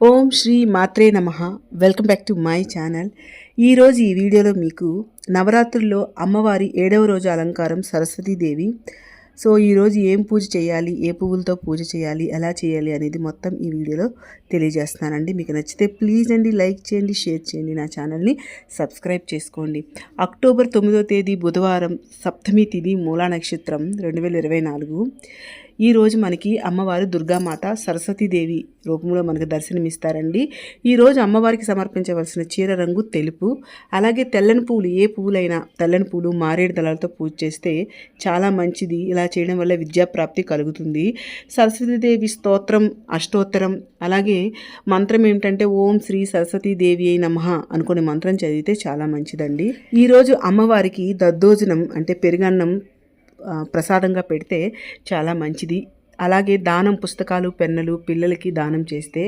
ఓం శ్రీ మాత్రే నమః. Welcome back to my channel. ఈరోజు ఈ వీడియోలో మీకు నవరాత్రుల్లో అమ్మవారి 7వ రోజు అలంకారం సరస్వతీదేవి. సో ఈరోజు ఏం పూజ చేయాలి, ఏ పువ్వులతో పూజ చేయాలి, ఎలా చేయాలి అనేది మొత్తం ఈ వీడియోలో తెలియజేస్తున్నానండి. మీకు నచ్చితే ప్లీజ్ అండి లైక్ చేయండి, షేర్ చేయండి, నా ఛానల్ని సబ్స్క్రైబ్ చేసుకోండి. అక్టోబర్ 9వ తేదీ బుధవారం, సప్తమి తిథి, మూలా నక్షత్రం 2024. ఈరోజు మనకి అమ్మవారు దుర్గామాత సరస్వతీదేవి రూపంలో మనకు దర్శనమిస్తారండి. ఈరోజు అమ్మవారికి సమర్పించవలసిన చీర రంగు తెలుపు. అలాగే తెల్లని పువ్వులు, ఏ పువ్వులైనా తెల్లని పువ్వులు, మారేడు దళాలతో పూజ చేస్తే చాలా మంచిది. ఇలా చేయడం వల్ల విద్యాప్రాప్తి కలుగుతుంది. సరస్వతీదేవి స్తోత్రం, అష్టోత్తరం, అలాగే మంత్రం ఏమిటంటే ఓం శ్రీ సరస్వతీదేవి అయి నమః అనుకునే మంత్రం చదివితే చాలా మంచిదండి. ఈరోజు అమ్మవారికి దద్దోజనం అంటే పెరుగన్నం ప్రసాదంగా పెడితే చాలా మంచిది. అలాగే దానం, పుస్తకాలు, పెన్నులు పిల్లలకి దానం చేస్తే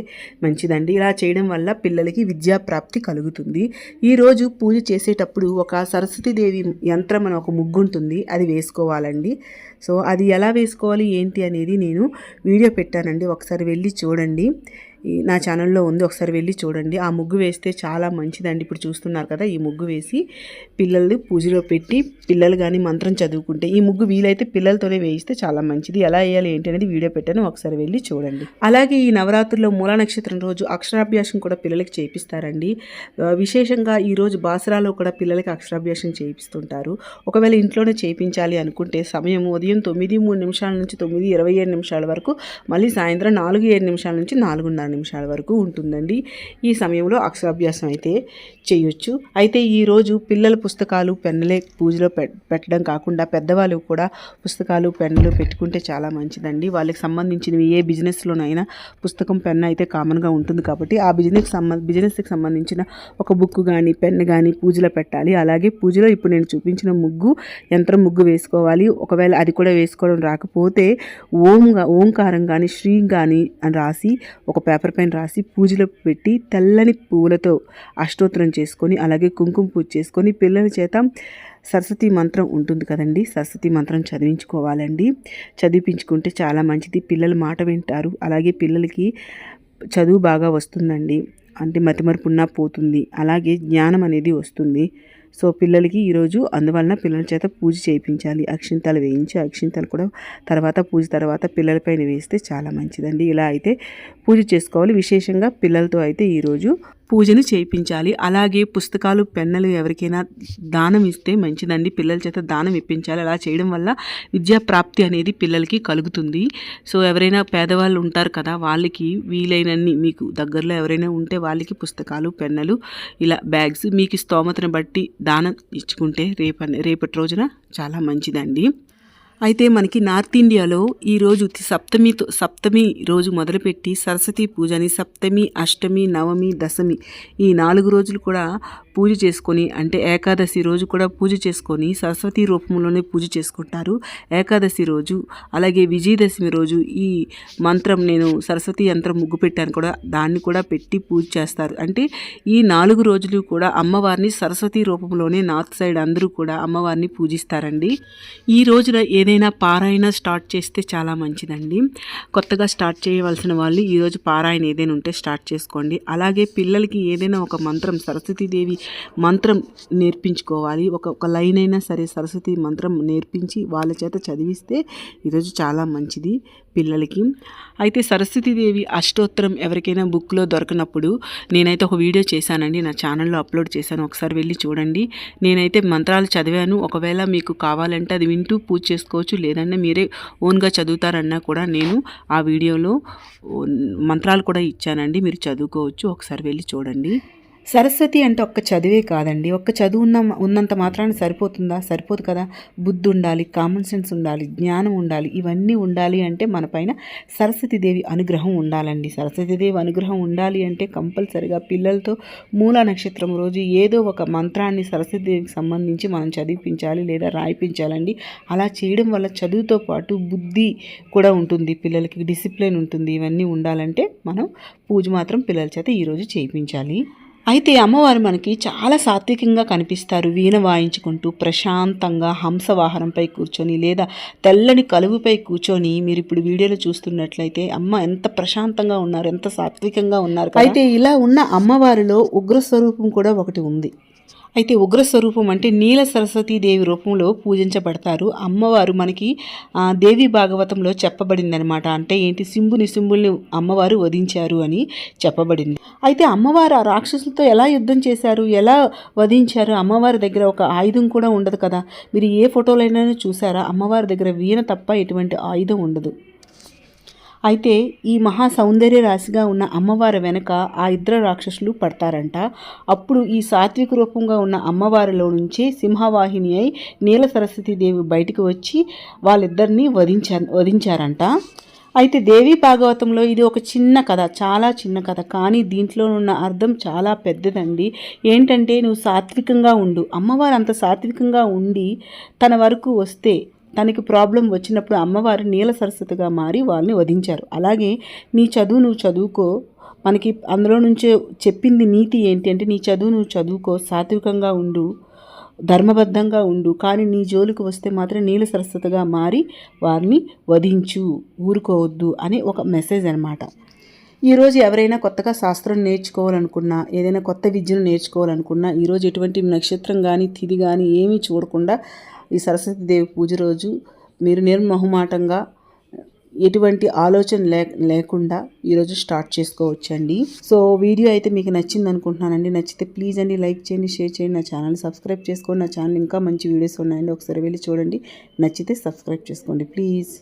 మంచిదండి. ఇలా చేయడం వల్ల పిల్లలకి విద్యాప్రాప్తి కలుగుతుంది. ఈరోజు పూజ చేసేటప్పుడు ఒక సరస్వతీదేవి యంత్రం అని ఒక ముగ్గు ఉంటుంది, అది వేసుకోవాలండి. సో అది ఎలా వేసుకోవాలి ఏంటి అనేది నేను వీడియో పెట్టానండి, ఒకసారి వెళ్ళి చూడండి. నా ఛానల్లో ఉంది, ఒకసారి వెళ్ళి చూడండి. ఆ ముగ్గు వేస్తే చాలా మంచిదండి. ఇప్పుడు చూస్తున్నారు కదా, ఈ ముగ్గు వేసి పిల్లలు పూజలో పెట్టి పిల్లలు కానీ మంత్రం చదువుకుంటే, ఈ ముగ్గు వీలైతే పిల్లలతోనే వేయిస్తే చాలా మంచిది. ఎలా వేయాలి ఏంటి అనేది వీడియో పెట్టాను, ఒకసారి వెళ్ళి చూడండి. అలాగే ఈ నవరాత్రుల్లో మూలా నక్షత్రం రోజు అక్షరాభ్యాసం కూడా పిల్లలకి చేయిస్తారండి. విశేషంగా ఈరోజు బాసరాలో కూడా పిల్లలకి అక్షరాభ్యాసం చేయిస్తుంటారు. ఒకవేళ ఇంట్లోనే చేయించాలి అనుకుంటే సమయం ఉదయం 9:03 నుంచి 9:27 వరకు, మళ్ళీ సాయంత్రం 4:07 నుంచి 4:30 నిమిషాల వరకు ఉంటుందండి. ఈ సమయంలో అక్షరాభ్యాసం అయితే చేయొచ్చు. అయితే ఈరోజు పిల్లల పుస్తకాలు, పెన్నులే పూజలో పెట్టడం కాకుండా పెద్దవాళ్ళు కూడా పుస్తకాలు, పెన్నులు పెట్టుకుంటే చాలా మంచిదండి. వాళ్ళకి సంబంధించినవి ఏ బిజినెస్లోనైనా పుస్తకం, పెన్ను అయితే కామన్గా ఉంటుంది కాబట్టి ఆ బిజినెస్కి సంబంధించిన ఒక బుక్ కానీ పెన్ను కానీ పూజలో పెట్టాలి. అలాగే పూజలో ఇప్పుడు నేను చూపించిన యంత్రం ముగ్గు వేసుకోవాలి. ఒకవేళ అది కూడా వేసుకోవడం రాకపోతే ఓంకారం కానీ శ్రీ కానీ అని రాసి ఒక పేపర్ పైన రాసి పూజలో పెట్టి తెల్లని పువ్వులతో అష్టోత్తరం చేసుకొని, అలాగే కుంకుమ పూజ చేసుకొని పిల్లల చేత సరస్వతి మంత్రం ఉంటుంది కదండి, సరస్వతి మంత్రం చదివించుకోవాలండి. చదివించుకుంటే చాలా మంచిది. పిల్లలు మాట వింటారు. అలాగే పిల్లలకి చదువు బాగా వస్తుందండి. అంటే మతిమరుపున్నా పోతుంది. అలాగే జ్ఞానం అనేది వస్తుంది. సో పిల్లలకి ఈరోజు అందువలన పిల్లల చేత పూజ చేయించాలి. అక్షింతలు వేయించి, అక్షింతలు కూడా పూజ తర్వాత పిల్లలపైన వేస్తే చాలా మంచిదండి. ఇలా అయితే పూజ చేసుకోవాలి. విశేషంగా పిల్లలతో అయితే ఈరోజు పూజను చేయించాలి. అలాగే పుస్తకాలు, పెన్నులు ఎవరికైనా దానం ఇస్తే మంచిదండి. పిల్లల చేత దానం ఇప్పించాలి. అలా చేయడం వల్ల విద్యాప్రాప్తి అనేది పిల్లలకి కలుగుతుంది. సో ఎవరైనా పేదవాళ్ళు ఉంటారు కదా, వాళ్ళకి వీలైనన్ని, మీకు దగ్గరలో ఎవరైనా ఉంటే వాళ్ళకి పుస్తకాలు, పెన్నులు, ఇలా బ్యాగ్స్ మీకు స్తోమతను బట్టి దానం ఇచ్చుకుంటే రేపటి రోజున చాలా మంచిదండి. అయితే మనకి నార్త్ ఇండియాలో ఈరోజు సప్తమి రోజు మొదలుపెట్టి సరస్వతి పూజని సప్తమి, అష్టమి, నవమి, దశమి ఈ 4 రోజులు కూడా పూజ చేసుకొని, అంటే ఏకాదశి రోజు కూడా పూజ చేసుకొని సరస్వతి రూపంలోనే పూజ చేసుకుంటారు. ఏకాదశి రోజు, అలాగే విజయదశమి రోజు ఈ మంత్రం, నేను సరస్వతి యంత్రం ముగ్గు పెట్టాను కూడా, దాన్ని కూడా పెట్టి పూజ చేస్తారు. అంటే ఈ 4 రోజులు కూడా అమ్మవారిని సరస్వతి రూపంలోనే నార్త్ సైడ్ అందరూ కూడా అమ్మవారిని పూజిస్తారండి. ఈ రోజున ఏదైనా పారాయణ స్టార్ట్ చేస్తే చాలా మంచిదండి. కొత్తగా స్టార్ట్ చేయవలసిన వాళ్ళు ఈరోజు పారాయణ ఏదైనా ఉంటే స్టార్ట్ చేసుకోండి. అలాగే పిల్లలకి ఏదైనా ఒక మంత్రం, సరస్వతీదేవి మంత్రం నేర్పించుకోవాలి. ఒక లైన్ అయినా సరే సరస్వతి మంత్రం నేర్పించి వాళ్ళ చేత చదివిస్తే ఈరోజు చాలా మంచిది పిల్లలకి. అయితే సరస్వతీదేవి అష్టోత్తరం ఎవరికైనా బుక్లో దొరకనప్పుడు నేనైతే ఒక వీడియో చేశానండి, నా ఛానల్లో అప్లోడ్ చేశాను, ఒకసారి వెళ్ళి చూడండి. నేనైతే మంత్రాలు చదివాను. ఒకవేళ మీకు కావాలంటే అది వింటూ పూజ చేసుకోవచ్చు, లేదంటే మీరే ఓన్గా చదువుతారన్నా కూడా నేను ఆ వీడియోలో మంత్రాలు కూడా ఇచ్చానండి, మీరు చదువుకోవచ్చు. ఒకసారి వెళ్ళి చూడండి. సరస్వతి అంటే ఒక్క చదివే కాదండి. ఒక్క చదువు ఉన్నంత మాత్రాన సరిపోతుందా? సరిపోదు కదా. బుద్ధి ఉండాలి, కామన్ సెన్స్ ఉండాలి, జ్ఞానం ఉండాలి. ఇవన్నీ ఉండాలి అంటే మన పైన సరస్వతీదేవి అనుగ్రహం ఉండాలండి. సరస్వతీదేవి అనుగ్రహం ఉండాలి అంటే కంపల్సరిగా పిల్లలతో మూలా నక్షత్రం రోజు ఏదో ఒక మంత్రాన్ని సరస్వతీదేవికి సంబంధించి మనం చదివించాలి లేదా రాయిపించాలండి. అలా చేయడం వల్ల చదువుతో పాటు బుద్ధి కూడా ఉంటుంది, పిల్లలకి డిసిప్లిన్ ఉంటుంది. ఇవన్నీ ఉండాలంటే మనం పూజ మాత్రం పిల్లల చేత ఈరోజు చేయించాలి. అయితే అమ్మవారు మనకి చాలా సాత్వికంగా కనిపిస్తారు. వీణ వాయించుకుంటూ ప్రశాంతంగా హంసవాహనంపై కూర్చొని లేదా తెల్లని కలుగుపై కూర్చొని మీరు ఇప్పుడు వీడియోలో చూస్తున్నట్లయితే అమ్మ ఎంత ప్రశాంతంగా ఉన్నారు, ఎంత సాత్వికంగా ఉన్నారు. అయితే ఇలా ఉన్న అమ్మవారిలో ఉగ్ర స్వరూపం కూడా ఒకటి ఉంది. అయితే ఉగ్రస్వరూపం అంటే నీల సరస్వతీదేవి రూపంలో పూజించబడతారు. అమ్మవారు మనకి దేవి భాగవతంలో చెప్పబడిందనమాట. అంటే ఏంటి, శింభుల్ని అమ్మవారు వధించారు అని చెప్పబడింది. అయితే అమ్మవారు ఆ రాక్షసులతో ఎలా యుద్ధం చేశారు, ఎలా వధించారు? అమ్మవారి దగ్గర ఒక ఆయుధం కూడా ఉండదు కదా. మీరు ఏ ఫోటోలైనా చూసారా? అమ్మవారి దగ్గర వీణ తప్ప ఎటువంటి ఆయుధం ఉండదు. అయితే ఈ మహా సౌందర్య రాశిగా ఉన్న అమ్మవారి వెనక ఆ ఇద్దరు రాక్షసులు పడతారంట. అప్పుడు ఈ సాత్విక రూపంగా ఉన్న అమ్మవారిలో నుంచి సింహవాహిని అయి నీల సరస్వతీదేవి బయటికి వచ్చి వాళ్ళిద్దరిని వధించారంట. అయితే దేవి భాగవతంలో ఇది ఒక చిన్న కథ, చాలా చిన్న కథ, కానీ దీంట్లో ఉన్న అర్థం చాలా పెద్దదండి. ఏంటంటే, నువ్వు సాత్వికంగా ఉండు. అమ్మవారు అంత సాత్వికంగా ఉండి తన వరకు వస్తే, తనకి ప్రాబ్లం వచ్చినప్పుడు అమ్మవారు నీల సరస్వతిగా మారి వాళ్ళని వధించారు. అలాగే నీ చదువు నువ్వు చదువుకో, మనకి అందులో నుంచే చెప్పింది నీతి ఏంటి అంటే, నీ చదువు నువ్వు చదువుకో, సాత్వికంగా ఉండు, ధర్మబద్ధంగా ఉండు, కానీ నీ జోలికి వస్తే మాత్రం నీల సరస్వతిగా మారి వారిని వధించు, ఊరుకోవద్దు అనే ఒక మెసేజ్ అనమాట. ఈరోజు ఎవరైనా కొత్తగా శాస్త్రం నేర్చుకోవాలనుకున్నా, ఏదైనా కొత్త విద్యను నేర్చుకోవాలనుకున్నా, ఈరోజు ఎటువంటి నక్షత్రం కానీ తిథి కానీ ఏమీ చూడకుండా ఈ సరస్వతీదేవి పూజ రోజు మీరు నిర్మొహమాటంగా ఎటువంటి ఆలోచన లేకుండా ఈరోజు స్టార్ట్ చేసుకోవచ్చండి. సో వీడియో అయితే మీకు నచ్చింది అనుకుంటున్నానండి. నచ్చితే ప్లీజ్ అండి లైక్ చేయండి, షేర్ చేయండి, నా ఛానల్ సబ్స్క్రైబ్ చేసుకోండి. నా ఛానల్ ఇంకా మంచి వీడియోస్ ఉన్నాయండి, ఒకసారి వెళ్ళి చూడండి. నచ్చితే సబ్స్క్రైబ్ చేసుకోండి ప్లీజ్.